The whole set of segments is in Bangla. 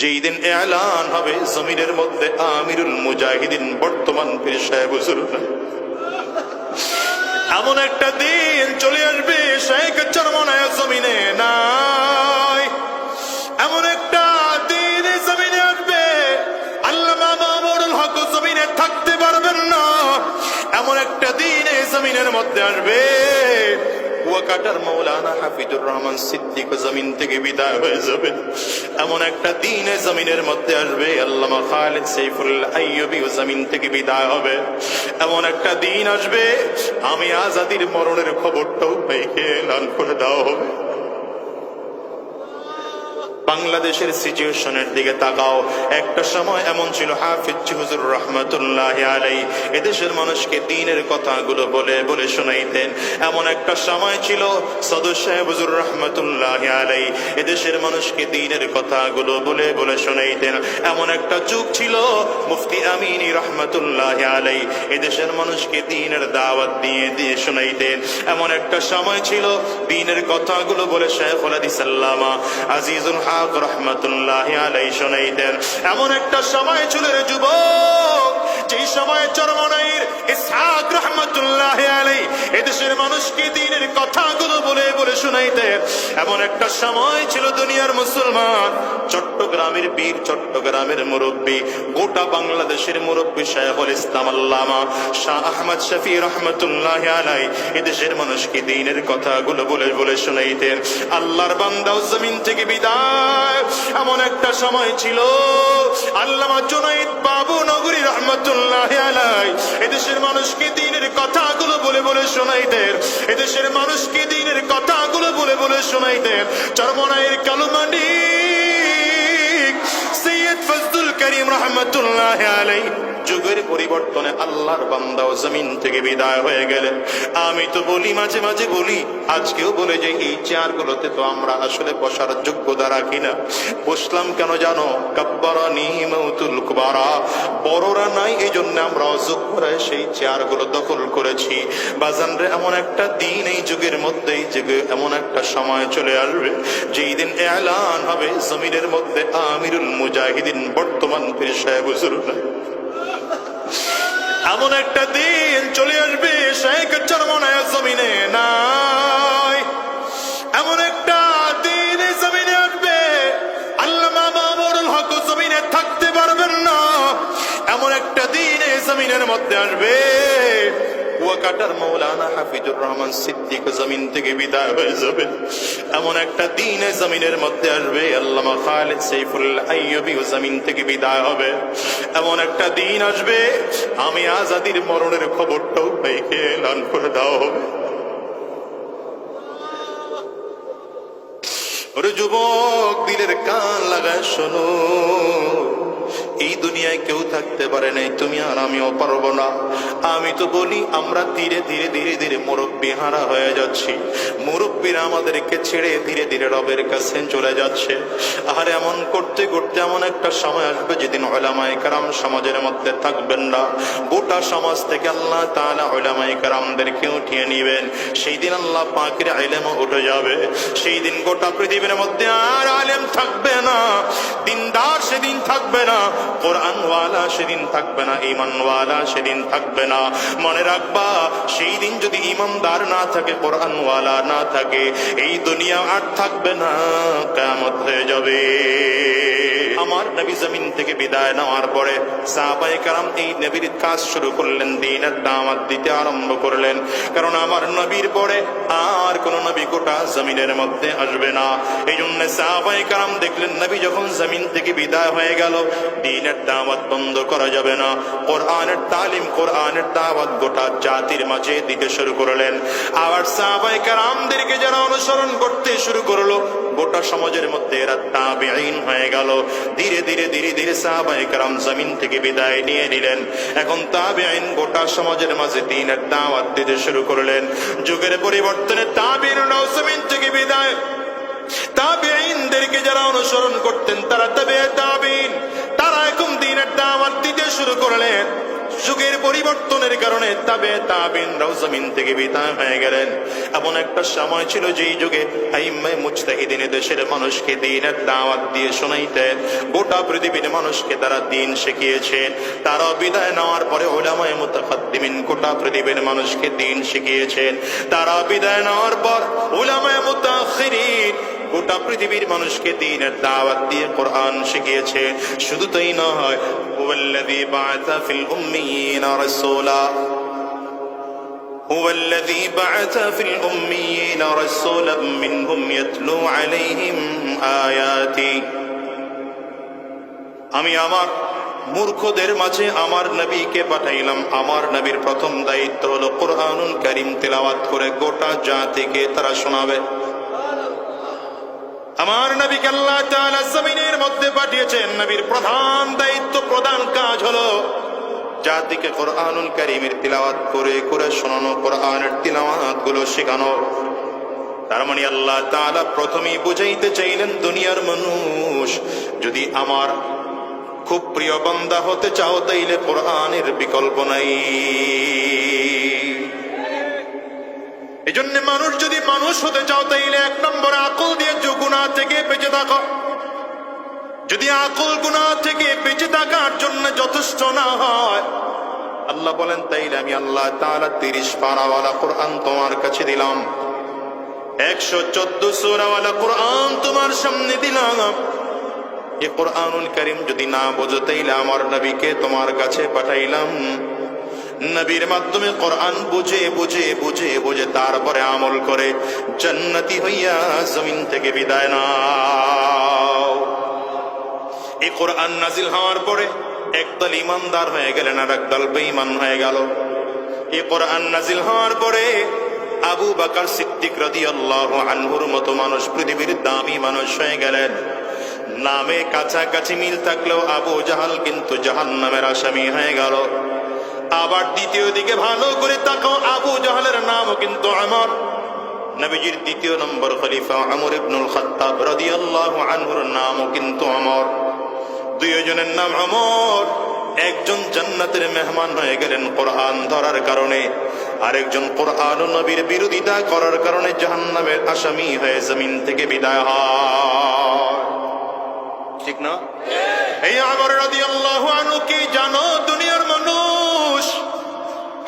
যেই দিন এলান হবে জমিনের মধ্যে আমিরুল মুজাহিদিন বর্তমান পীর সাহেব হুজুর এমন একটা দিন চলে আসবে শেখ চরমনায় জমিনে নাই। এমন একটা দিন জমিনে আসবে আল্লামা মামুনুল হক জমিনে থাকতে পারবেন না। এমন একটা দিন জমিনের মধ্যে আসবে ওয়াকাটার মাওলানা হাফিজুর রহমান সিদ্দিক জমিন থেকে বিদায় হয়ে যাবে। এমন একটা দিনে জমিনের মধ্যে আসবে আল্লামা খালিদ সাইফুল্লাহ আইয়ুবী জমিন থেকে বিদায় হবে। এমন একটা দিন আসবে আমি আজাদির মরণের খবরটাও পাইকে এলান করে দেওয়া হবে। বাংলাদেশের সিচুয়েশনের দিকে তাকাও। একটা সময় এমন ছিল হাফিজ হুজুর রহমাতুল্লাহি আলাইহি এদেশের মানুষকে দ্বীনের কথাগুলো বলে বলে শোনাইতেন। এমন একটা সময় ছিল সদর সাহেব হুজুর রহমাতুল্লাহি আলাইহি এদেশের মানুষকে দ্বীনের কথাগুলো বলে বলে শোনাইতেন। এমন একটা যুগ ছিল মুফতি আমিনী রহমাতুল্লাহি আলাইহি এদেশের মানুষকে দ্বীনের দাওয়াত দিয়ে দিয়ে শোনাইতেন। এমন একটা সময় ছিল দ্বীনের কথাগুলো বলে শাইখুল হাদিস আল্লামা আজিজুল রহমাতুল্লাহি আলাইহি শোনাইতেন। এমন একটা সময় ছিল রে যুবক যেই সময় চরমনাইর ইসহাক রহমাতুল্লাহি আলাইহি এদেশের মানুষকে দ্বীনের কথাগুলো বলে বলে শোনাইতেন। এমন একটা সময় ছিল দুনিয়ার মুসলমান চট্টগ্রামের বীর, চট্টগ্রামের মুরব্বী, গোটা বাংলাদেশের মুরব্বী শাইখুল ইসলাম আল্লামা শাহ আহমদ শফি রহমাতুল্লাহি আলাইহি এদেশের মানুষকে দ্বীনের কথাগুলো বলে বলে শোনাইতেন। আল্লাহর বান্দাও জমিন থেকে বিদায়। এমন একটা সময় ছিল আল্লামা জুনাইদ বাবু নগরী রহমাতুল্লাহি আলাইহি এদেশের মানুষকে দ্বীনের কথাগুলো বলে বলে শোনাইতেন। এদেশের মানুষকে দ্বীনের কথাগুলো বলে বলে শোনাইতেন। চরমনাইয়ের কালুমানি সৈয়দ ফজলুল করিম রহমাতুল্লাহি আলাইহি যুগের পরিবর্তনে আল্লাহর বান্দাও জমিন থেকে বিদায় হয়ে গেলেন। আমি তো বলি, মাঝে মাঝে বলি, আজকেও বলে যে এই চেয়ারগুলোতে তো আমরা আসলে বসার যোগ্যতা রাখি না। বসলাম কেন জানো? কাব্বারানি মাউতুল কুবারা, বড়রা নাই এই জন্য আমরা অযোগ্যরা সেই চেয়ারগুলো দখল করেছি। বাজানরে এমন একটা দিন এই যুগের মধ্যেই যুগে এমন একটা সময় চলে আসবে যেই দিন এলান হবে জমিনের মধ্যে আমিরুল মুজাহিদিন বর্তমান পীর সাহেব হুজুর। এমন একটা দিন চলে আসবে শেখ চরমনায় জমিনে নাই। এমন একটা দিন জমিনে আসবে আল্লামা মামুনুল হক জমিনে থাকতে পারবেন না। এমন একটা দিন জমিনের মধ্যে আসবে ওয়াকাটার মাওলানা হাফিজুর রহমান সিদ্দিক জমিন থেকে বিদায় হয়ে যাবে। এমন একটা দিন জমিনের মধ্যে আসবে আল্লামা খালিদ সাইফুল্লাহ আইয়ুবী জমিন থেকে বিদায় হবে। এমন একটা দিন আসবে আমি আজাদির মরণের খবরটাও পাইকে এলান করে দেওয়া হবে। ওরে যুবক, দিলের কান লাগায় শোনো, এই দুনিয়ায় কেউ থাকতে পারে নাই, তুমি আর আমিও পারবো না। আমি তো বলি আমরা ধীরে ধীরে ধীরে ধীরে মুরব্বী হারা হয়ে যাচ্ছি। মুরব্বীরা আমাদেরকে ছেড়ে ধীরে ধীরে রবের কাছে চলে যাচ্ছে। আর এমন করতে করতে এমন একটা সময় আসবে যেদিন উলামায়ে কেরাম সমাজের মধ্যে থাকবেন না। গোটা সমাজ থেকে আল্লাহ তাআলা উলামায়ে কেরামদেরকে উঠিয়ে নিবেন। সেই দিন আল্লাহ পাকের ইলমও উঠে যাবে। সেই দিন গোটা পৃথিবীর মধ্যে আর আলেম থাকবে না, দিনদার সেদিন থাকবে না, কোরআনওয়ালা সেদিন থাকবে না, ঈমানওয়ালা সেদিন থাকবে না। মনে রাখবা, সেই দিন যদি ঈমানদার না থাকে, কোরআনওয়ালা না থাকে, এই দুনিয়া আর থাকবে না, কিয়ামত হয়ে যাবে। আমার নবী জমিন থেকে বিদায় নেওয়ার পরে সাহাবায়ে কেরাম এই নবীর কাজ শুরু করলেন, দ্বীনের দাওয়াত দিতে আরম্ভ করলেন। কারণ আমার নবীর পরে আর কোন নবী গোটা জমিনের মধ্যে আসবে না। এই জন্য সাহাবায়ে কেরাম দেখলেন নবী যখন জমিন থেকে বিদায় হয়ে গেল, দ্বীনের দাওয়াত বন্ধ করা যাবে না। কোরআনের তালিম, কোরআনের দাওয়াত গোটা জাতির মাঝে দিতে শুরু করলেন। আবার সাহাবায়ে কেরামদেরকে যারা অনুসরণ করতে শুরু করলো, গোটা সমাজের মধ্যে এরা তাবেঈন হয়ে গেল। ধীরে ধীরে ধীরে ধীরে সাহাবায়ে কেরাম জমিন থেকে বিদায় নিয়ে নিলেন। এখন তাবেঈন গোটা সমাজের মাঝে দ্বীনের দাওয়াত দিতে শুরু করলেন। যুগের পরিবর্তনে তাবেঈনরাও জমিন থেকে বিদায়। তাবেঈনদেরকে যারা অনুসরণ করতেন তারা তাবেঈন, তারা এখন দ্বীনের দাওয়াত দিতে শুরু করলেন। যুগের যুগের পরিবর্তনের কারণে তাবেঈনরাও জমিন থেকে বিদায় হয়ে গেলেন। এমন একটা সময় ছিল যেই যুগে আইম্মায়ে মুজতাহিদিন দেশের মানুষকে দ্বীনের দাওয়াত দিয়ে শোনাইতেন, গোটা পৃথিবীর মানুষকে তারা দ্বীন শিখিয়েছেন। তারা বিদায় নেওয়ার পরে উলামায়ে মুতাকাদ্দিমিন গোটা পৃথিবীর মানুষকে দ্বীন শিখিয়েছেন। তারা বিদায় নেওয়ার পর উলামায়ে মুতাআখিরিন গোটা পৃথিবীর মানুষকে দ্বীনের দাওয়াত দিয়ে কোরআন শিখিয়েছে। শুধু তাই নয়, হুয়াল্লাযী বা'আসা ফিল উম্মিয়িনা রাসূলা হুয়াল্লাযী বা'আসা ফিল উম্মিয়িনা রাসূলাম মিনহুম ইয়াতলু আলাইহিম আয়াতি। আমি আমার মূর্খদের মাঝে আমার নবীকে পাঠাইলাম। আমার নবীর প্রথম দায়িত্ব হলো কোরআনুল কারীম তেলাওয়াত করে গোটা জাতিকে তারা শোনাবে। আমার নবীকে আল্লাহ তাআলা জমিনের মধ্যে পাঠিয়েছেন। নবীর প্রধান দায়িত্ব, প্রধান কাজ হলো জাতিকে কোরআনুল কারীমের তিলাওয়াত করে করে শোনানো, কোরআনের তিলাওয়াত গুলো শেখানো। তার মানে আল্লাহ তাআলা প্রথমেই বুঝাইতে চাইলেন, দুনিয়ার মানুষ, যদি আমার খুব প্রিয় বান্দা হতে চাও তাইলে কোরআনের বিকল্প নাই। এজন্য মানুষ যদি মানুষ হতে চাও তাইলে এক নম্বর আকল দিয়ে গুনাহ থেকে বেঁচে থাকো। যদি আকল গুনাহ থেকে বেঁচে থাকার জন্য যথেষ্ট না হয়, আল্লাহ বলেন তাইলে আমি আল্লাহ তাআলা 30 পারাওয়ালা কোরআন তোমার কাছে দিলাম, 114 সূরাওয়ালা কোরআন তোমার সামনে দিলাম। এই কোরআনুল কারীম যদি না বোঝো তাইলে আমার নবীকে তোমার কাছে পাঠাইলাম। নবীর মাধ্যমে কোরআন বুঝে বুঝে বুঝে বুঝে তারপরে আমল করে জান্নাতি হইয়া জমিন থেকে বিদায় নাও। এই কোরআন নাজিল হওয়ার পরে একদল ইমানদার হয়ে গেলেন আর একদল বেঈমান হয়ে গেল। এই কোরআন নাজিল হওয়ার পরে আবু বকর সিদ্দিক রাদিয়াল্লাহু আনহুর মতো মানুষ পৃথিবীর দামি মানুষ হয়ে গেলেন। নামে কাছাকাছি মিল থাকলেও আবু জাহাল কিন্তু জাহান্নামের আসামি হয়ে গেল। আবার দ্বিতীয় দিকে ভালো করে তাকাও, আবু জাহালের নামও কিন্তু আমর। নবীজির দ্বিতীয় নম্বর খলিফা আমর ইবনুল খাত্তাব রাদিয়াল্লাহু আনহুর নামও কিন্তু আমর। দুইজনের নাম আমর। একজন জান্নাতের মেহমান হয়ে গেলেন কোরআন ধরার কারণে, আরেকজন কোরআন ও নবীর বিরোধিতা করার কারণে জাহান্নামের আসামি হয়ে জমিন থেকে বিদায় হয়। ঠিক না? এই আমর রাদিয়াল্লাহু আনহু কি জানো? দুনিয়ার মানুষ,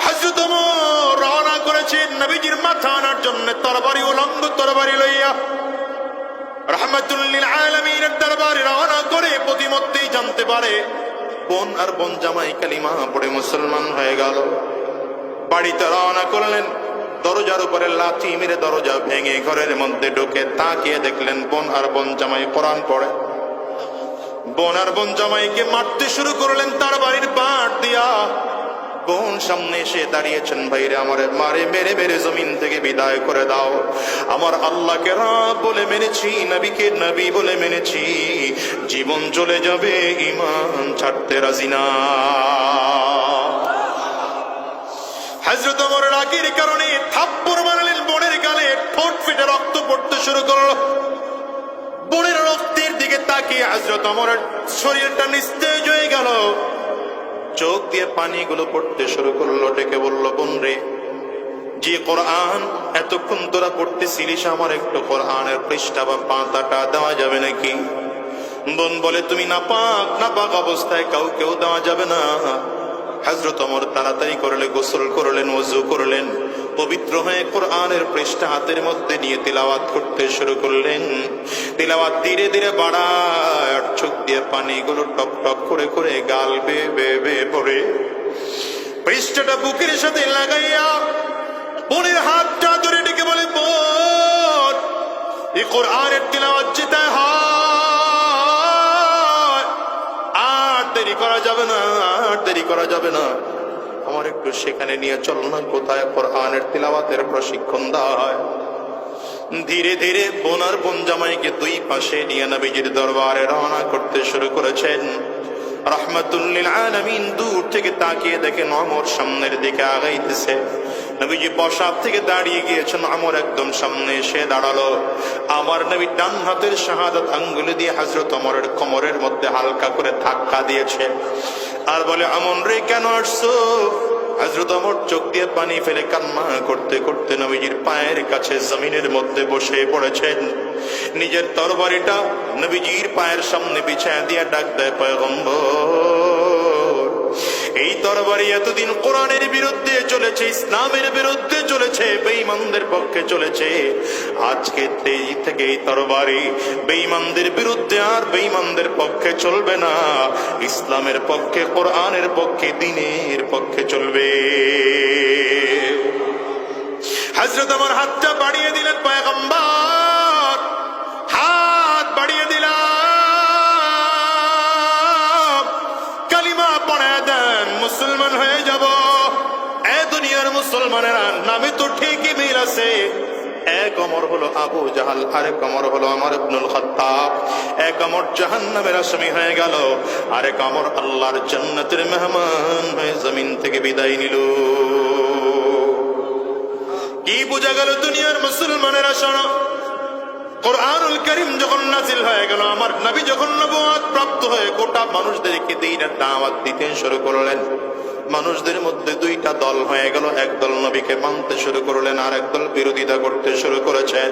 হযরত ওমর রওনা করেছেন নবীজির মাথা আনার জন্য তরবারি, উলঙ্গ তরবারি লইয়া রাহমাতুল লিল আলামিনের দরবারে রওনা করে প্রতিমধ্যেই জানতে পারে বোন আর বোন জামাই কালিমা পড়ে মুসলমান হয়ে গেল। বাড়িতে রওনা করলেন, দরজার উপরে লাথি মেরে দরজা ভেঙে ঘরের মধ্যে ঢুকে তাকিয়ে দেখলেন বোন আর বোন জামাই কোরআন পড়ে। বোন আর বোন জামাইকে মারতে শুরু করলেন তার বাড়ির বাঁট দিয়া। বোন সামনে এসে দাঁড়িয়েছেন, ভাইরে আমারে মারে মেরে মেরে জমিন থেকে বিদায় করে দাও। আমার আল্লাহকে রব বলে মেনেছি, নবীকে নবী বলে মেনেছি, জীবন চলে যাবে ঈমান ছাড়তে রাজি না। হযরত ওমর রাগের কারণে থাপ্পড় মারলেন বোনের গালে, ঠোঁট ফেটে রক্ত পড়তে শুরু করলো। বোনের রক্তের দিকে তাকিয়ে হযরত ওমরের শরীরটা নিস্তেজ হয়ে গেল, চোখ দিয়ে পানিগুলো পড়তে শুরু করলো। ডেকে বলল, বোন রে, যে কোরআন এতক্ষণ তোরা পড়তেছিলিস, আমার একটু কোরআনের পৃষ্ঠা বা পাতাটা দেওয়া যাবে নাকি? বোন বলে, তুমি নাপাক অবস্থায় কাউকেও দেওয়া যাবে না। হযরত ওমর তাড়াতাড়ি করলে গোসল করলেন, ওযু করলেন, পবিত্র হয়ে কোরআনের পৃষ্ঠা হাতের মধ্যে নিয়ে তিলাওয়াত করতে শুরু করলেন। তিলাওয়াত ধীরে ধীরে বাড়ায়, চোখ দিয়ে পানিগুলো টপ টপ করে করে গাল বেয়ে বেয়ে বেয়ে পড়ে। পৃষ্ঠাটা বুকের সাথে লাগাইয়া বোনের হাতটা ধরে ডেকে বলে, বোন, এই কোরআনের তিলাওয়াত যেতে হয়, আর দেরি করা যাবে না, আর দেরি করা যাবে না। আমার একটু সেখানে নিয়ে চল না, কোথায় কোরআনের তিলাওয়াতের প্রশিক্ষণ দেওয়া হয়। ধীরে ধীরে বোন আর বোন জামাইকে দুই পাশে নিয়ে নবীজির দরবারে রওনা করতে শুরু করেছেন। রাহমাতুল লিল আলামিন দূর থেকে তাকিয়ে দেখেন ওমর সামনের দিকে আগাইতেছে। নবীজি বসার থেকে দাঁড়িয়ে গিয়েছেন, ওমর একদম সামনে এসে দাঁড়ালো। আমার নবী ডান হাতের শাহাদাত আঙ্গুল দিয়ে হযরত ওমরের কোমরের মধ্যে হালকা করে ধাক্কা দিয়েছে আর বলে, আমন রে, কেন আসছো? হযরত ওমর চোখ দিয়ে পানি ফেলে কান্না করতে করতে নবীজির পায়ের কাছে জমিনের মধ্যে বসে পড়েছেন। নিজের তরবারিটা নবীজির পায়ের সামনে বিছায়া দিয়ে ডাক দেয়, পয়গম্বর, এই তরবারি এতদিন কোরআনের বিরুদ্ধে চলেছে, ইসলামের বিরুদ্ধে চলেছে, বেঈমানদের পক্ষে চলেছে। আজকে থেকে এই তরবারি বেঈমানদের বিরুদ্ধে আর বেঈমানদের পক্ষে চলবে না, ইসলামের পক্ষে, কোরআনের পক্ষে, দ্বীনের পক্ষে চলবে। হযরত ওমর হাতটা বাড়িয়ে দিলেন, পয়গম্বর, হাত বাড়িয়ে দিলাম, কালিমা পড়ে দেন, মুসলমান হয়ে যাব। এ দুনিয়ার মুসলমানেরা নামে তো ঠিকই মিল আছে, এক ওমর হলো আবু জাহাল, আরেক ওমর হলো ওমর ইবনুল খাত্তাব। এক ওমর জাহান্নামের আসামি হয়ে গেল, আরেক ওমর আল্লাহর জান্নাতের মেহমান হয়ে জমিন থেকে বিদায় নিল। কি বোঝা গেল দুনিয়ার মুসলমানেরা? শোনো, কোরআনুল কারীম যখন নাজিল হয়ে গেল, আমার নবী যখন নবুয়ত প্রাপ্ত হয়ে গোটা মানুষদেরকে দ্বীনের দাওয়াত দিতে শুরু করলেন, মানুষদের মধ্যে দুইটা দল হয়ে গেল। এক দল নবীকে মানতে শুরু করলেন, আর এক দল বিরোধিতা করতে শুরু করেছেন।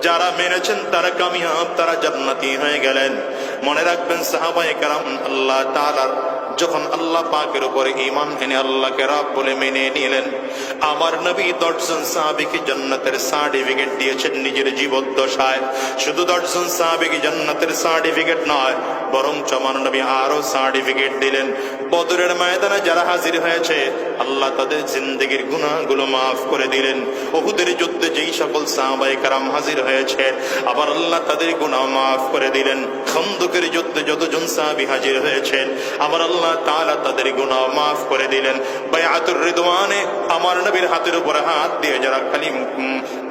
যারা মেনেছেন তারা কামিয়াব, তারা জান্নাতি হয়ে গেলেন। মনে রাখবেন সাহাবায়ে কেরাম আল্লাহ তাআলার যখন আল্লাহ পাকের উপরে ঈমান এনে আল্লাহকে রব বলে মেনে নিলেন, আমার নবী 10 জন সাহাবীকে জান্নাতের সার্টিফিকেট দিয়েছেন নিজের জীবদ্দশায়। শুধু 10 জন সাহাবীকে জান্নাতের সার্টিফিকেট নয়, বরং আমার নবী আরো সার্টিফিকেট দিলেন। বদরের ময়দানে যারা হাজির হয়েছে, আল্লাহ তাদের জিন্দেগির গুনাহগুলো মাফ করে দিলেন। উহুদের যুদ্ধে যেই সকল সাহাবায়ে কেরাম হাজির হয়েছে, আবার আল্লাহ তাদের গুনাহ মাফ করে দিলেন। খন্দকের যুদ্ধে যতজন সাহাবী হাজির হয়েছেন, আবার আল্লাহ তাআলা তাদের গুনাহ মাফ করে দিলেন। বায়াতুর রিদওয়ানে আমার নবীর হাতের উপরে হাত দিয়ে যারা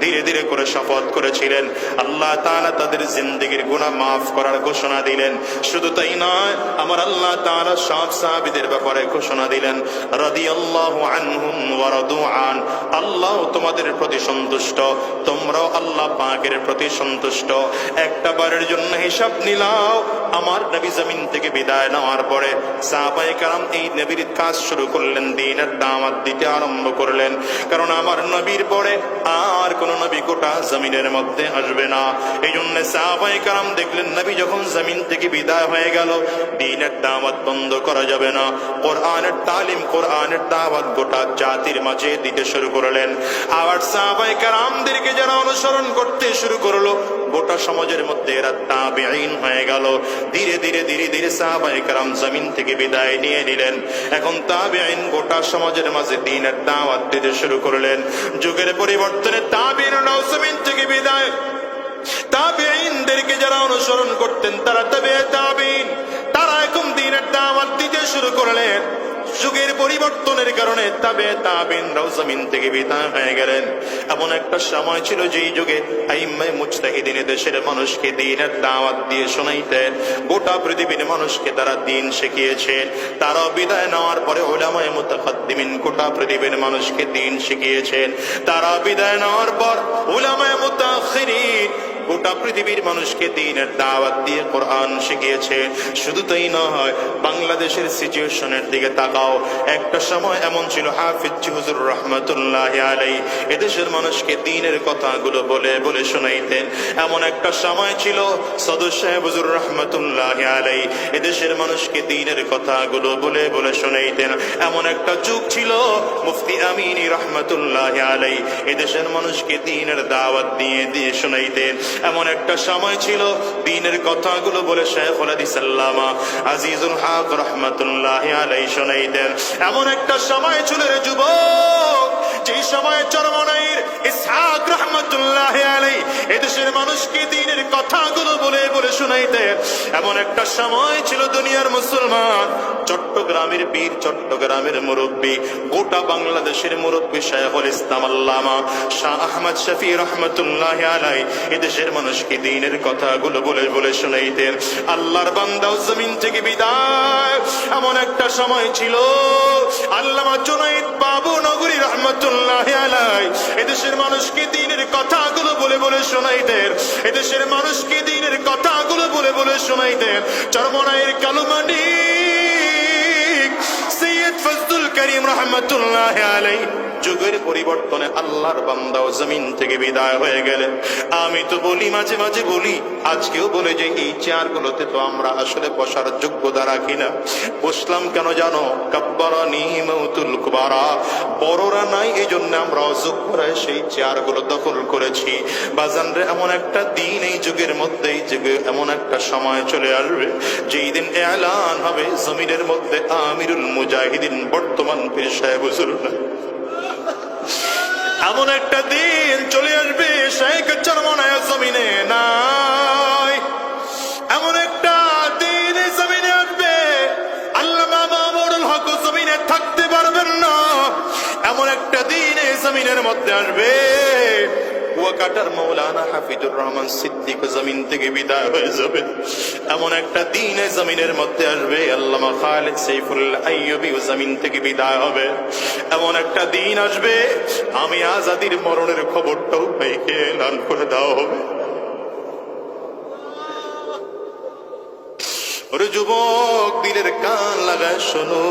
ধীরে ধীরে করে শপথ করেছিলেন, আল্লাহ তাআলা তাদের জিন্দেগির গুনাহ মাফ করার ঘোষণা দিলেন। শুধু তাই নয়, আমার আল্লাহ তাআলা সব সাহাবীদের ব্যাপারে ঘোষণা দিলেন, রাদিয়াল্লাহু আনহুম ওয়া রাদু আন, আল্লাহ তোমাদের প্রতি সন্তুষ্ট, তোমরাও আল্লাহ পাকের প্রতি সন্তুষ্ট। একটা বারের জন্য হিসাব নিলাও, আমার নবী জমিন থেকে বিদায় নেওয়ার পরে সাহাবায়ে কেরাম এই নবীর কাজ শুরু করলেন, দ্বীনের দাওয়াত দিতে আরম্ভ করলেন। কারণ আমার নবীর পরে আর কোন নবী গোটা জমিনের মধ্যে আসবে না। এই জন্য সাহাবায়ে কেরাম দেখলেন নবী যখন জমিন থেকে বিদায় হয়ে গেল, দ্বীনের দাওয়াত বন্ধ করা যাবে না। কোরআনের তালিম, কোরআনের দাওয়াত গোটা জাতির মাঝে দিতে শুরু করলেন। আবার সাহাবায়ে কেরামদেরকে যারা অনুসরণ করতে শুরু করলো, গোটা সমাজের মধ্যে এরা তাবেঈন হয়ে গেল। ধীরে ধীরে ধীরে ধীরে সাহাবায়ে কেরাম জমিন থেকে বিদায় নিয়ে নিলেন। এখন তাবেঈন গোটা সমাজের মাঝে দ্বীনের দাওয়াত দিতে শুরু করলেন। যুগের পরিবর্তনে তাবেঈনরাও জমিন থেকে বিদায়। তাবেঈনদেরকে যারা অনুসরণ করতেন তারা তাবেঈন, তারা এখন দ্বীনের দাওয়াত দিতে শুরু করলেন। যুগের পরিবর্তনের কারণে তাবেঈনরাও জমিন থেকে বিদায় হয়ে গেলেন। এমন একটা সময় ছিল যেই যুগে আইম্মায়ে মুজতাহিদিন দেশের মানুষকে দ্বীনের দাওয়াত দিয়ে শোনাইতেন। গোটা পৃথিবীর মানুষকে তারা দ্বীন শিখিয়েছেন। তারা বিদায় নেওয়ার পরে উলামায়ে মুতাকাদ্দিমিন গোটা পৃথিবীর মানুষকে দ্বীন শিখিয়েছেন। তারা বিদায় নেওয়ার পর উলামায়ে মুতাআখিরিন গোটা পৃথিবীর মানুষকে দ্বীনের দাওয়াত দিয়ে কোরআন শিখিয়েছে। শুধু তাই নয়, বাংলাদেশের সিচুয়েশনের দিকে তাকাও। একটা সময় এমন ছিল, হাফিজ হুজুর রহমাতুল্লাহি আলাইহি এদেশের মানুষকে দ্বীনের কথাগুলো বলে বলে শোনাইতেন। এমন একটা সময় ছিল, সদর সাহেব হুজুর রহমাতুল্লাহি আলাইহি এদেশের মানুষকে দ্বীনের কথাগুলো বলে বলে শোনাইতেন। এমন একটা যুগ ছিল, মুফতি আমিনী রহমাতুল্লাহি আলাইহি এদেশের মানুষকে দ্বীনের দাওয়াত দিয়ে দিয়ে শোনাইতেন। এমন একটা সময় ছিল, দ্বীনের কথাগুলো বলে শাইখুল হাদিস আল্লামা আজিজুল হক রাহমাতুল্লাহি আলাইহি শোনাইতেন। এমন একটা সময় ছিল রে যুবক, যে সময় চরমনাইর ইসহাক রাহমাতুল্লাহি আলাইহি এদেশের মানুষকে দ্বীনের কথাগুলো বলে বলে শোনাইতেন। এমন একটা সময় ছিল দুনিয়ার মুসলমান, চট্টগ্রামের বীর, চট্টগ্রামের মুরব্বী, গোটা বাংলাদেশের মুরব্বী শাইখুল ইসলাম আল্লামা শাহ আহমদ শফি রাহমাতুল্লাহি আলাইহি এদেশের মানুষকে দ্বীনের কথাগুলো বলে বলে শোনাইতেন। আল্লাহর বান্দাও জমিন থেকে বিদায়। এমন একটা সময় ছিল, আল্লামা জুনাইদ বাবু নগরী রাহমাতুল্লাহি আলাইহি এদেশের মানুষকে দ্বীনের কথাগুলো বলে বলে শোনাইতেন। এদেশের মানুষকে দ্বীনের কথাগুলো বলে বলে শোনাইতেন। চরমনাইয়ের কালুমানি সৈয়দ ফজলুল করিম রহমতুল্লাহ আলাইহি যুগের পরিবর্তনে আল্লাহর বান্দা ও জমিন থেকে বিদায় হয়ে গেলেন। আমি তো বলি, মাঝে মাঝে বলি, আজকেও বলে যে এই চেয়ারগুলোতে তো আমরা আসলে বসার যোগ্যতা রাখি না। বসলাম কেন জানো? কাব্বারানি মাউতুল কুবারা, বড়রা নাই এই জন্য আমরা অযোগ্যরায় সেই চেয়ারগুলো দখল করেছি। বাজানরে, এমন একটা দিন এই যুগের মধ্যে, এই যুগে এমন একটা সময় চলে আসবে যেই দিন এলান হবে জমিনের মধ্যে আমিরুল মুজাহিদিন বর্তমান পীর সাহেব হুজুর না। এমন একটা দিন চলে আসবে শেখ চরমনায় জমিনে নাই। এমন একটা দিন জমিনে আসবে আল্লামা মামুনুল হক জমিনে থাকতে পারবেন না। এমন একটা দিন এই জমিনের মধ্যে আসবে কুয়াকাটার মৌলানা হাফিজুর রহমান সিদ্দিক জমিন থেকে বিদায় হয়ে যাবে। এমন একটা দিন এই জমিনের মধ্যে আসবে আল্লামা খালিদ সাইফুল্লাহ আইয়ুবী জমিন থেকে বিদায় হবে। এমন একটা দিন আসবে আমি আজাদির মরণের খবরটাও ভাইকে এলান করে দেওয়া হবে। ওরে যুবক, দিলের কান লাগায় শোনো,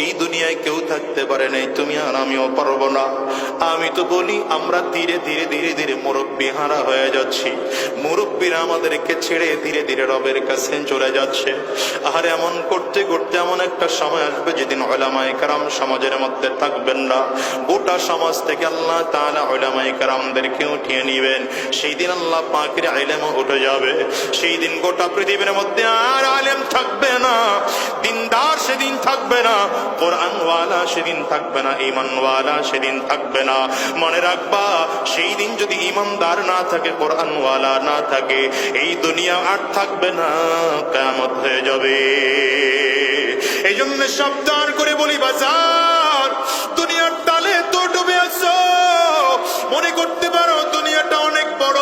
এই দুনিয়ায় কেউ থাকতে পারে নাই, তুমি আর আমিও পারবো না। আমি তো বলি আমরা ধীরে ধীরে ধীরে ধীরে মুরব্বী হারা হয়ে যাচ্ছি। মুরব্বীরা আমাদেরকে ছেড়ে ধীরে ধীরে রবের কাছে চলে যাচ্ছে। আর এমন করতে করতে এমন একটা সময় আসবে যেদিন উলামায়ে কেরাম সমাজের মধ্যে থাকবেন না। গোটা সমাজ থেকে আল্লাহ তাআলা উলামায়ে কেরামদেরকে উঠিয়ে নিবেন। সেই দিন আল্লাহ পাকের ইলম উঠে যাবে। সেই দিন গোটা পৃথিবীর মধ্যে আর আলেম থাকবে না, দিনদার সেদিন থাকবে না, কোরআনওয়ালা সেদিন থাকবে না, ঈমানওয়ালা সেদিন থাকবে না। মনে রাখবা, সেই দিন যদি ঈমানদার না থাকে, কোরআনওয়ালা না থাকে, এই দুনিয়া আর থাকবে না, কিয়ামত হয়ে যাবে। এই জন্য সাবধান করে বলি বাজার, দুনিয়ার তালে তো ডুবে আছো, মনে করতে পারো দুনিয়াটা অনেক বড়।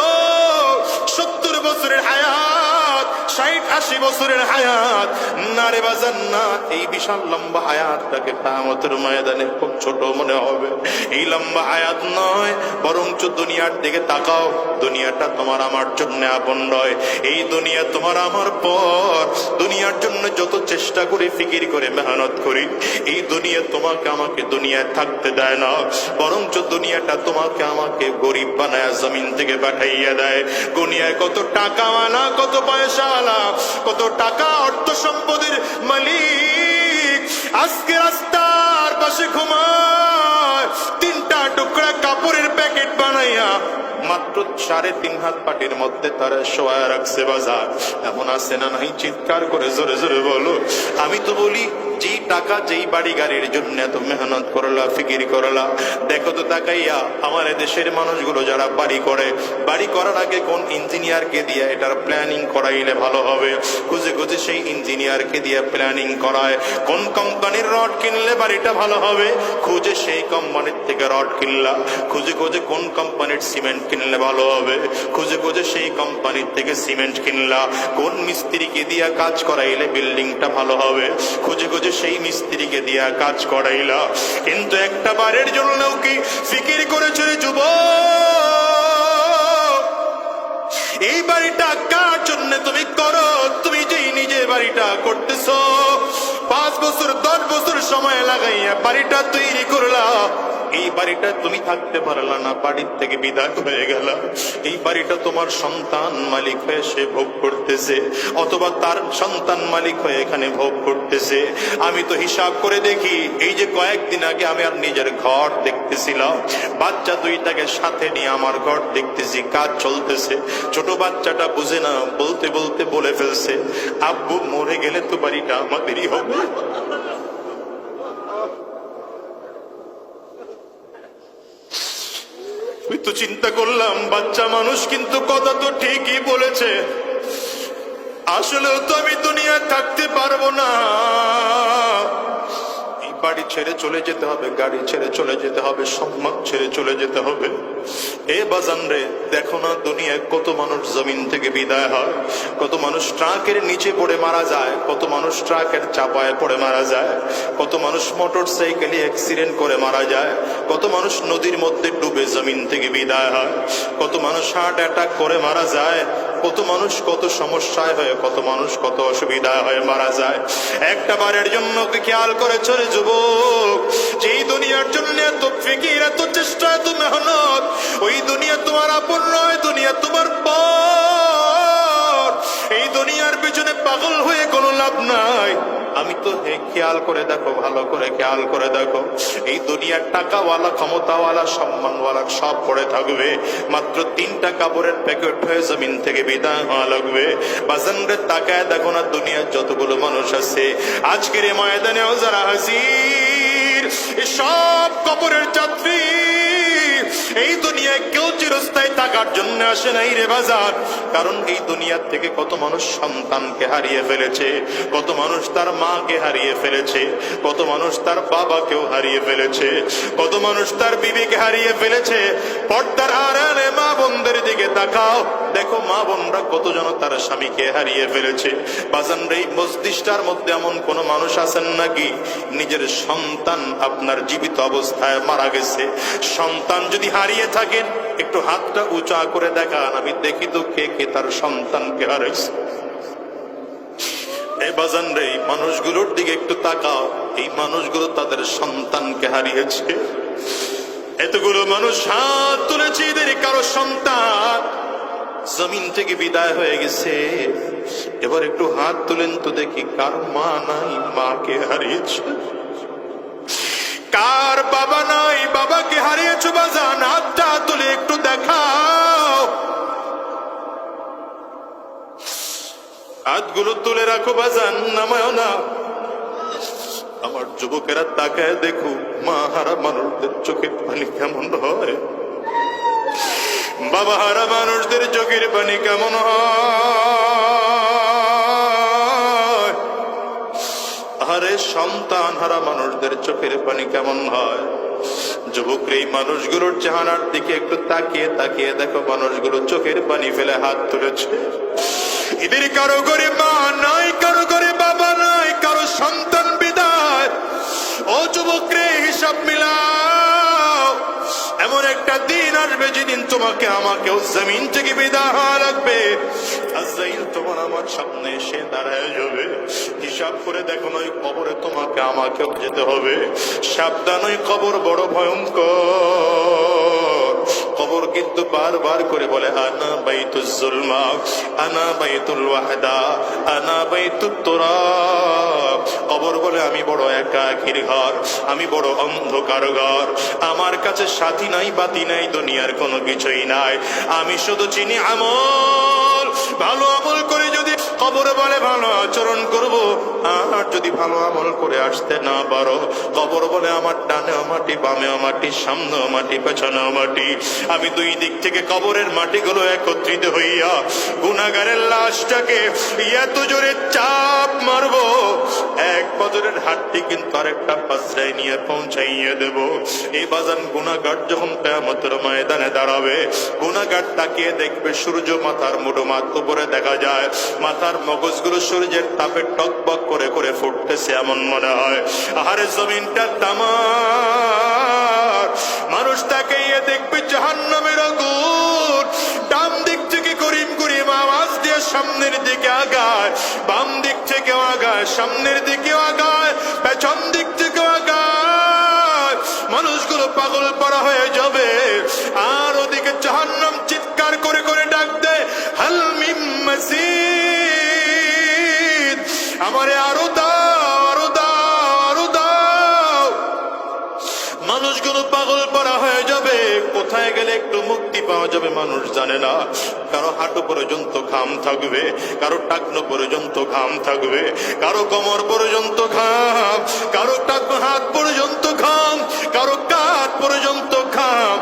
70 বছরের হায়াত, 60-80 বছরের হায়াত না রে বাজার না। এই বিশাল লম্বা হায়াতটাকে কিয়ামতের ময়দানে খুব ছোট মনে হবে। এই লম্বা হায়াত নয়, বরঞ্চ দুনিয়ার দিকে তাকাও। দুনিয়াটা তোমার আমার জন্য আপন নয়। এই দুনিয়া তোমার আমার পর। দুনিয়ার জন্য যত চেষ্টা করে, ফিকির করে, মেহনত করি, এই দুনিয়া তোমাকে আমাকে দুনিয়ায় থাকতে দেয় না, বরঞ্চ দুনিয়াটা তোমাকে আমাকে গরিব বানায় জমিন থেকে পাঠাইয়া দেয়। দুনিয়ায় কত টাকাওয়ালা, কত পয়সাওয়ালা, কত টাকা অর্থ সম্পদের মালিক আজকে রাস্তার পাশে ঘুমায়, 3টা টুকরা কাপড়ের প্যাকেট বানাইয়া মাত্র 3.5 হাত পাটির মধ্যে তারা শোয়া রাখছে। বাজার এমন আছে না নাই? চিৎকার করে জোরে জোরে বলো। আমি তো বলি, যেই টাকা, যেই বাড়ি গাড়ির জন্য এত মেহনত করলা, ফিকির করলা, দেখো তো তাকাইয়া আমার দেশের মানুষগুলো যারা বাড়ি করে, বাড়ি করার আগে কোন ইঞ্জিনিয়ারকে দিয়ে এটার প্ল্যানিং করাইলে ভালো হবে, খুঁজে খুঁজে সেই ইঞ্জিনিয়ারকে দিয়ে প্ল্যানিং করায়। কোন কোম্পানির রড কিনলে বাড়িটা ভালো হবে, খুঁজে সেই কোম্পানির থেকে রড কিনলা। খুঁজে খুঁজে কোন কোম্পানির সিমেন্ট কিনলে ভালো হবে, খুঁজে খুঁজে সেই কোম্পানির থেকে সিমেন্ট কিনলা। কোন মিস্ত্রিকে দিয়ে কাজ করাইলে বিল্ডিংটা ভালো হবে, খুঁজে খুঁজে সেই মিস্ত্রিকে দিয়া কাজ করাইলা। কিন্তু একটা বারের জন্য কি ফিকির করেছে যুবক? এই বাড়িটা কার জন্য তুমি করো? তুমি যেই নিজে বাড়িটা করতেছো, 5 বছর 10 বছর সময় লাগাইয়া বাড়িটা তৈরি করলা, এই বাড়িটা তুমি থাকতে পারলা না, বাড়ির থেকে বিদায় হয়ে গেল। এই বাড়িটা তোমার সন্তান মালিক হয়ে সে ভোগ করতেছে, অথবা তার সন্তান মালিক হয়ে এখানে ভোগ করতেছে। আমি তো হিসাব করে দেখি, এই যে কয়েকদিন আগে আমি আর নিজের ঘর দেখতেছিলাম, বাচ্চা 2টাকে সাথে নিয়ে আমার ঘর দেখতেছি, কাজ চলতেছে। ছোট বাচ্চাটা বুঝে না, বলতে বলতে বলে ফেলছে, আব্বু মরে গেলে তো বাড়িটা আমাদেরই হবে। তো চিন্তা করলাম, বাচ্চা মানুষ কিন্তু কথা তো ঠিকই বলেছে। আসলেও তো আমি দুনিয়ায় থাকতে পারবো না। এই বাড়ি ছেড়ে চলে যেতে হবে, গাড়ি ছেড়ে চলে যেতে হবে, সম্মান ছেড়ে চলে যেতে হবে। এ বাজান রে, দেখো না দুনিয়ায় কত মানুষ জমিন থেকে বিদায় হয়, কত মানুষ ট্রাকের নিচে পড়ে মারা যায়, কত মানুষ ট্রাকের চাপায় পড়ে মারা যায়, কত মানুষ মোটর সাইকেলে অ্যাক্সিডেন্ট করে মারা যায়, কত মানুষ নদীর মধ্যে ডুবে জমিন থেকে বিদায় হয়, কত মানুষ হার্ট অ্যাটাক করে মারা যায়, কত মানুষ কত সমস্যায় হয়ে, কত মানুষ কত অসুবিধায় হয়ে মারা যায়। একটা বারের জন্য খেয়াল করে চলে যুবক, যেই দুনিয়ার জন্য এত ফিকির, এত চেষ্টা, এত মেহনত, ওই দুনিয়া তোমার আপন নয়, দুনিয়া তোমার পর। এই দুনিয়ার পিছনে পাগল হয়ে কোনো লাভ নাই। আমি তো খেয়াল করে দেখো, ভালো করে খেয়াল করে দেখো, এই দুনিয়ার টাকাওয়ালা, ক্ষমতাওয়ালা, সম্মানওয়ালা সব পড়ে থাকবে, মাত্র 3টা কাপড়ের প্যাকেট হয়ে জমিন থেকে বিদায় হওয়া লাগবে। বাজানরে তাকায় দেখো না, দুনিয়ার যতগুলো মানুষ আছে আজকের এই ময়দানেও যারা হাজির, সব কবরের যাত্রী। এই দুনিয়ায় কেউ চিরস্থায়ী থাকার জন্য আসে নাই রে বাজার। কারণ এই দুনিয়ার থেকে কত মানুষ সন্তানকে হারিয়ে ফেলেছে, কত মানুষ তার মাকে হারিয়ে ফেলেছে, কত মানুষ তার বাবাকেও হারিয়ে ফেলেছে, কত মানুষ তার বিবিকে হারিয়ে ফেলেছে। পর্দার আড়ালে মা বোনদের দিকে তাকাও, দেখো মা বোনরা কতজন তার স্বামীকে হারিয়ে ফেলেছে। বাজান রে, এই মস্তিষ্কটার মধ্যে এমন কোন মানুষ আছেন নাকি নিজের সন্তান আপনার জীবিত অবস্থায় মারা গেছে? সন্তান যদি হারিয়ে থাকেন, একটু হাতটা উঁচা করে দেখান, আমি দেখি তো কে কে তার সন্তানকে হারিয়েছে। এই বাজান রে, এই মানুষগুলোর দিকে একটু তাকাও, এই মানুষগুলো তাদের সন্তানকে হারিয়েছে। এতগুলো মানুষ হাত তুলেছে, এদের কারো সন্তান জমিন থেকে বিদায় হয়ে গেছে। এবার একটু হাত তুলেন তো দেখি, কার মা নাই, মাকে হারিয়েছে? কার বাবা নাই, বাবাকে হারিয়েছো? বাজান হাতটা তুলে একটু দেখাও। হাতগুলো তুলে রাখো বাজান, নামায় না। আমার যুবকেরা তাকায় দেখো, মা হারা মানুষদের চোখের পানি কেমন হয়, বাবা হারা মানুষদের চোখের পানি কেমন হয়, আরে সন্তান হারা মানুষদের চোখের পানি কেমন হয়। যুবক, এই মানুষগুলোর চেহারার দিকে একটু তাকিয়ে তাকিয়ে দেখো, মানুষগুলো চোখের পানি ফেলে হাত তুলেছে। এদের কারো ঘরে মা নাই, কারো ঘরে বাবা নাই, কারো সন্তান বিদায়। ও যুবক রে, হিসাব মিলাও। এমন একটা দিন আসবে যেদিন তোমাকে আমাকেও জমিন থেকে বিদায় হওয়া লাগবে। আজরাইল তোমার আমার সামনে এসে দাঁড়ায় যাবে। হিসাব করে দেখো, নয় কবরে তোমাকে আমাকেও যেতে হবে। সাবধান, ওই কবর বড় ভয়ঙ্কর। কবর কিন্তু বারবার করে বলে, আনা বাইতুজ জুলমা, আনা বাইতুল ওয়াহদা, আনা বাইতুত তুরাব। কবর বলে, আমি বড় একাকীর ঘর, আমি বড় অন্ধকার ঘর, আমার কাছে সাথী নাই, বাতি নাই, দুনিয়ার কোনো কিছুই নাই। আমি শুধু চিনি আমল। ভালো আমল করে যদি কবরে বলে ভালো আচরণ করব, আর যদি ভালো আমল করে আসতে না পারো, কবর বলে আমার ডানেও মাটি, বামেও মাটি, সামনেও মাটি, পেছনেও মাটি। আমি দুই দিক থেকে কবরের মাটিগুলো একত্রিত হইয়া গুনাহগারের লাশটাকে এত জোরে চাপ মারবো, এক বছরের হাতটি কিন্তু আরেকটা পাশায় নিয়ে পৌঁছাইয়ে দেব। এই বাজান, গুনাহগার যখন কিয়ামতের ময়দানে দাঁড়াবে, গুনাহগার তাকিয়ে দেখবে সূর্য মাথার মুঠো মাত উপরে দেখা যায়, মাথার মগজগুলো সূর্যের তাপে টকবক করে করে ফুটতেছে এমন মনে হয়। আহারে জমিনটা তামার। মানুষ তাকিয়ে দেখবে জাহান্নামের আগুন। ডান দিক থেকে করিম করিম আওয়াজ দিয়ে সামনের দিকে আগায়, বাম দিক থেকে আগায়, সামনের দিকে আগায়, পেছন দিক থেকে আগায়। মানুষগুলো পাগল পারা হয়ে যাবে। আর ওদিকে জাহান্নাম চিৎকার করে করে ডাক দেয়, হাল মিন মাজিদ, আমারে আরো দাও, আরো দাও, আরো দাও। মানুষগুলো পাগল পারা হয়ে যাবে। কোথায় গেলে একটু মুক্তি পাওয়া যাবে মানুষ জানে না। কারো হাঁটু পর্যন্ত ঘাম থাকবে, কারো টাকনো পর্যন্ত ঘাম থাকবে, কারো কোমর পর্যন্ত ঘাম, কারো টাকনো হাত পর্যন্ত ঘাম, কারো কাঁধ পর্যন্ত ঘাম,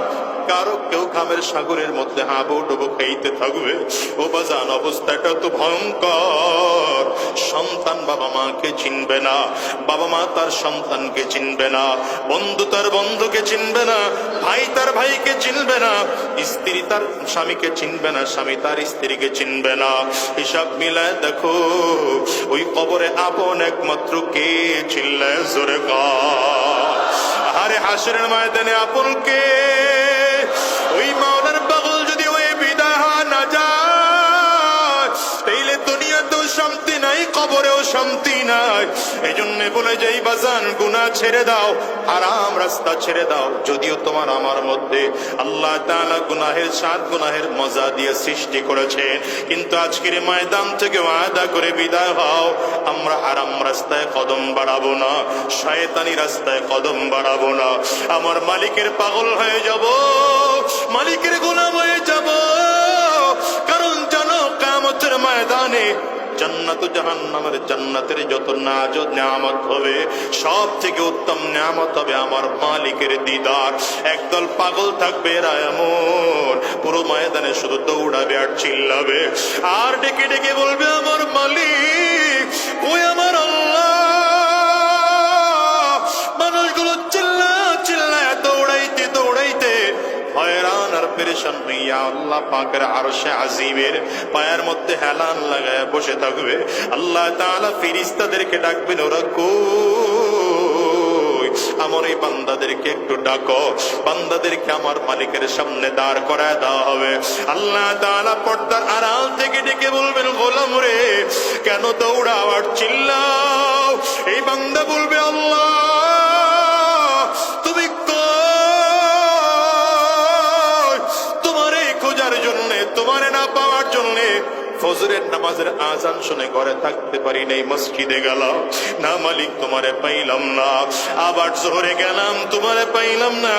কারো কেউ ঘামের সাগরের মধ্যে হাবুডুবু খাইতে থাকবে। ও বাজান, অবস্থাটা তো ভয়ঙ্কর। সন্তান বাবা মাকে চিনবে না, বাবা মা তার সন্তানকে চিনবে না, বন্ধু তার বন্ধুকে চিনবে না, ভাই তার ভাইকে চিনবে না, স্ত্রী তার স্বামীকে চিনবে না, স্বামী তার স্ত্রীকে চিনবে না। হিসাব মিলায় দেখো, ওই কবরে আপন একমাত্র কে? চিল্লায় জোরে কর। আরে হাসরের ময়দানে আপন কে? ওই মাওলার পাগল যদি ওই বিদায় না যায়, শান্তি নাই। এই জন্য বলে যাই বাজান, গুনাহ ছেড়ে দাও, হারাম রাস্তা ছেড়ে দাও। যদিও তোমার আমার মধ্যে আল্লাহ তাআলা গুনাহের সাত গুনাহের মজা দিয়ে সৃষ্টি করেছেন, কিন্তু আজকের ময়দান থেকে ওয়াদা করে বিদায় হও, আমরা হারাম রাস্তায় কদম বাড়াবো না, শয়তানি রাস্তায় কদম বাড়াবো না। আমার মালিকের পাগল হয়ে যাব, মালিকের গোলাম হয়ে যাব। কারণ জানো, কিয়ামতের ময়দানে জান্নাত ও জাহান্নামের জান্নাতের যত নাজ ও নিয়ামত হবে, সব থেকে উত্তম নিয়ামত হবে আমার মালিকের দিদার। একদল পাগল থাকবে এরা এমন, পুরো ময়দানে শুধু দৌড়াবে আর চিল্লাবে আর ডেকে ডেকে বলবে, আমার মালিক ওই আমার আল্লাহ। মানুষগুলো চিল্লা চিল্লায় দৌড়াইতে দৌড়াইতে হয়রান আর পেরেশান হইয়া আল্লাহ পাকের আরশে আজিমের পায়ের মধ্যে হেলান লাগায় বসে থাকবে। আল্লাহ তাআলা ফেরেশতাদেরকে ডাকবেন, ওরা কই? আমার এই বান্দাদেরকে একটু ডাকো। বান্দাদেরকে আমার মালিকের সামনে দাঁড় করায় দেওয়া হবে। আল্লাহ তাআলা পর্দার আড়াল থেকে ডেকে বলবেন, গোলাম রে, কেন দৌড়াও আর চিল্লাও? এই বান্দা বলবে, আল্লাহ তুমি তোমারে না পাওয়ার জন্য ফজরের নামাজের আজান শুনে ঘরে থাকতে পারি নাই, মসজিদে গেলাম না মালিক, তোমারে পাইলাম না। আবার জোহরে গেলাম, তোমারে পাইলাম না।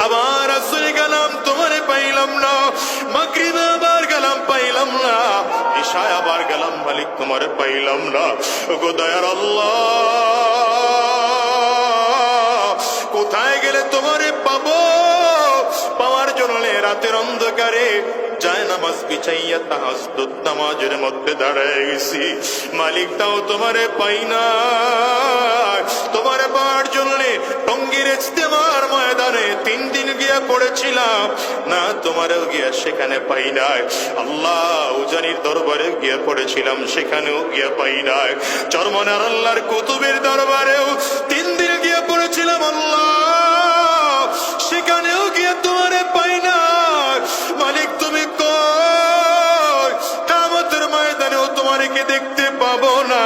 আবার আসরে গেলাম, তোমারে পাইলাম না। মাগরিবে আবার গেলাম, পাইলাম না। ইশায় আবার গেলাম, মালিক তোমারে পাইলাম না। ওগো দয়ার আল্লাহ, কোথায় গেলে তোমারে পাবো? পাওয়ার জন্য রাতের অন্ধকারে যায় নামাজ বিছাইয়া তাহাজ্জুদ নামাজের মধ্যে দাঁড়ায় গেছি, মালিক তাও তোমারে পাই না। তোমারে পাওয়ার জন্য টঙ্গীর ইজতেমার ময়দানে 3 দিন গিয়া পড়েছিলাম না, তোমারেও গিয়া সেখানে পাই নাই। আল্লাহ উজানির দরবারে গিয়া পড়েছিলাম, সেখানেও গিয়া পাই নাই। চরমনার আল্লাহর কুতুবের দরবারেও 3 দিন গিয়া পড়েছিলাম, আল্লাহ সেখানেও গিয়া তোমারে পাই না। মালিক তুমি কই? কিয়ামতের ময়দানেও তোমাকে দেখতে পাবো না।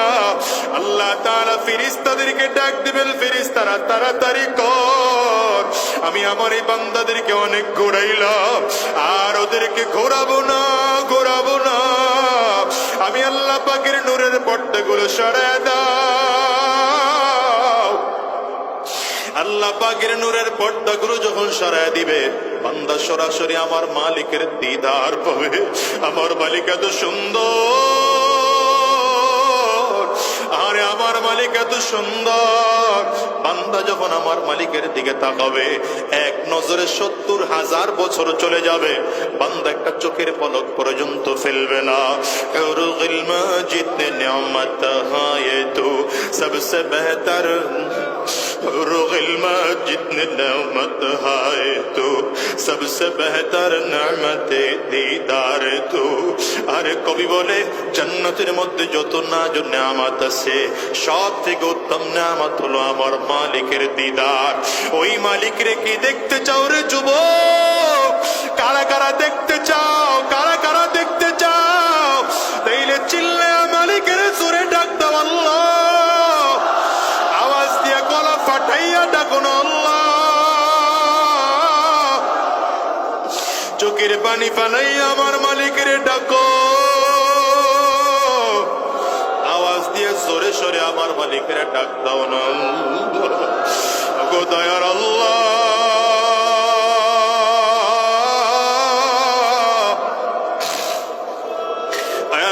আল্লাহ তাআলা ফেরেশতাদেরকে ডাক দিবেন, ফেরেশতারা তাড়াতাড়ি কর, আমি আমার এই বান্দাদেরকে অনেক ঘোরাইলাম, আর ওদেরকে ঘোরাবো না, ঘোরাবো না। আমি আল্লাহ পাকের নূরের পর্দাগুলো সরায় দাও। আল্লাহ পাকের নূরের পর্দাগুলো যখন সরায় দিবে, বান্দা সরাসরি আমার মালিকের দিদার পাবে। আমার মালিক এত সুন্দর, আরে আমার মালিক এত সুন্দর। বান্দা যখন আমার মালিকের দিকে তাকাবে, এক নজরে 70,000 বছর চলে যাবে, বান্দা একটা চোখের পলক পর্যন্ত ফেলবে না। হুরুল মাজিদ নে নিয়ামত হায়ে তু সবসে বেহতর, হুরুল মাজিদ নে নিয়ামত হায়ে তু সবসে বেহতর নিয়ামতে দিদার তু। আরে কবি বলে, জান্নাতের মধ্যে যত নাজ ও নিয়ামত আছে, সব থেকে উত্তম নিয়ামত হলো আমার মালিকের দিদার। ওই মালিকরে কি দেখতে চাও রে যুবক? কারা কারা দেখতে চাও? কারা কারা দেখতে চাও? তাইলে চিল্লে মালিকের জোরে ডাক দাও, আল্লাহ। আওয়াজ দিয়া গলা ফাটাইয়া ডাকো না, আল্লাহ। চোখের পানি ফালাইয়া আমার মালিকের ডাকো, আওয়াজ দিয়ে সরে সরে আমার মালিকের ডাক দাও না। গো দয়ার আল্লাহ,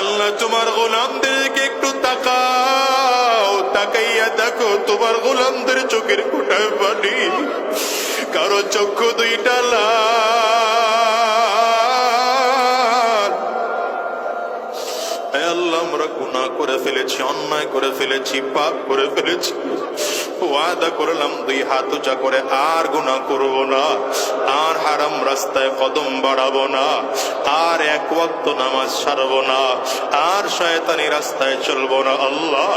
আল্লাহ তোমার গোলামদেরকে একটু তাকাও, তাকাইয়া দেখো তোমার গোলামদের চোখের কোটায় পানি, কারো চক্ষু 2টা লাল। আল্লাহ আমরা গুনাহ করে ফেলেছি, অন্যায় করে ফেলেছি, পাপ করে ফেলেছি। ওয়াদা করলাম 2 হাত উঁচা করে আর গুনাহ করব না, আর হারাম রাস্তায় কদম বাড়াবো না, আর 1 ওয়াক্ত নামাজ ছাড়বো না, আর শয়তানি রাস্তায় চলবো না। আল্লাহ,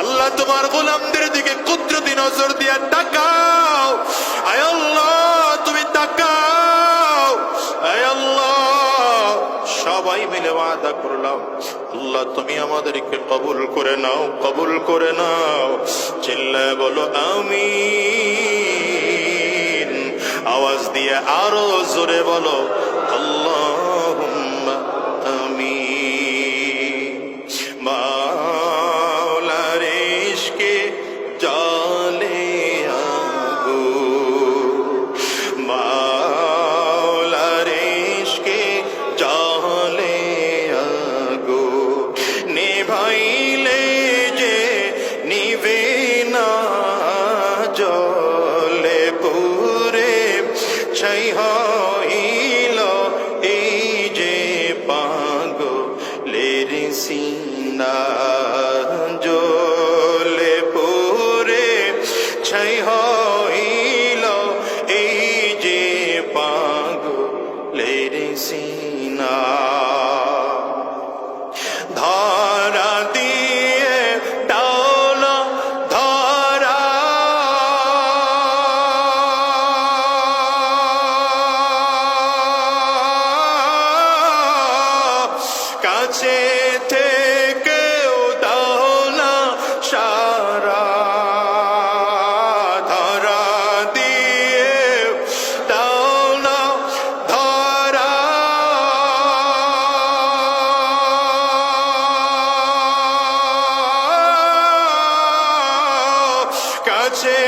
আল্লাহ তোমার গোলামদের দিকে কুদরতি নজর দিয়া তাকাও। আয় আল্লাহ তুমি তাকাও। আয় আল্লাহ, সবাই মিলে ওয়াদা করলাম, আল্লাহ তুমি আমাদেরকে কবুল করে নাও, কবুল করে নাও। চিল্লায় বলো আমিন। আওয়াজ দিয়ে আরো জোরে বলো আল্লাহুম্মা আমিন। মাওলার ইশকে জালে আগো, মাওলার ইশকে জালে আগো, নেভাইলে যে নিভে না, জলে পুরে ছাই হইল এই যে পাগলের সিনা, জলে পুরে ছাই হইল এই যে পাগলের সিনা। ধরা দিয়ে ডাল ধরা, কাছে থেকেও দাও না সারা, ধরা দিয়ে দাও না ধরা, কাছে